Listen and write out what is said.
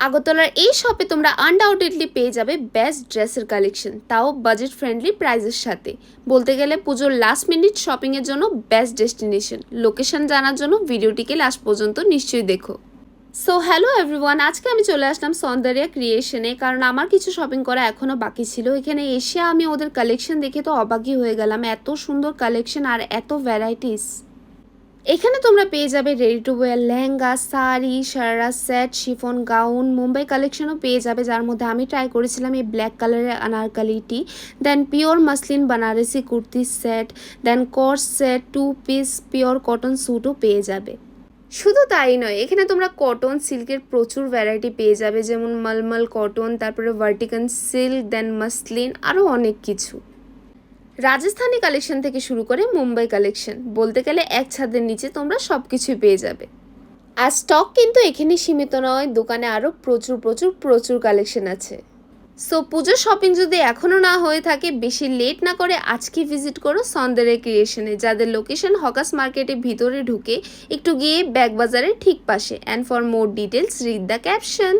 আগরতলার এই শপে তোমরা আনডাউটেডলি পেয়ে যাবে বেস্ট ড্রেসের কালেকশন, তাও বাজেট ফ্রেন্ডলি প্রাইসের সাথে। বলতে গেলে পুজোর লাস্ট মিনিট শপিংয়ের জন্য বেস্ট ডেস্টিনেশন। লোকেশন জানার জন্য ভিডিওটিকে লাস্ট পর্যন্ত নিশ্চয়ই দেখো। সো হ্যালো এভরিওয়ান, আজকে আমি চলে আসলাম সৌন্দর্য ক্রিয়েশনে, কারণ আমার কিছু শপিং করা এখনও বাকি ছিল। এখানে এসে আমি ওদের কালেকশন দেখে তো অবাকই হয়ে গেলাম, এত সুন্দর কালেকশন আর এত ভ্যারাইটিস। এখানে তোমরা পেয়ে যাবে ready to wear lehenga, sari, sharara set, chiffon gown, Mumbai কালেকশনও পেয়ে যাবে, যার মধ্যে আমি ট্রাই করেছিলাম এই ব্ল্যাক কালারের আনারকালিটি। Then pure muslin Banarasi kurti set, then co-ords set, 2 piece pure cotton স্যুটও পেয়ে যাবে। শুধু তাই নয়, এখানে তোমরা কটন সিল্কের প্রচুর ভ্যারাইটি পেয়ে যাবে, যেমন মলমল কটন, তারপরে ভার্টিকান সিল্ক, দেন মাসলিন, আরও অনেক কিছু। রাজস্থানি কালেকশন থেকে শুরু করে মুম্বাই কালেকশন, বলতে গেলে এক ছাদের নিচে তোমরা সব কিছুই পেয়ে যাবে। আর স্টক কিন্তু এখানে সীমিত নয়, দোকানে আরও প্রচুর প্রচুর প্রচুর কালেকশন আছে। সো পুজোর শপিং যদি এখনও না হয়ে থাকে, বেশি লেট না করে আজকে ভিজিট করো সৌন্দর্য ক্রিয়েশনে, যাদের লোকেশন হকাস মার্কেটের ভিতরে ঢুকে একটু গিয়ে ব্যাগ বাজারের ঠিক পাশে। And for more details read the caption.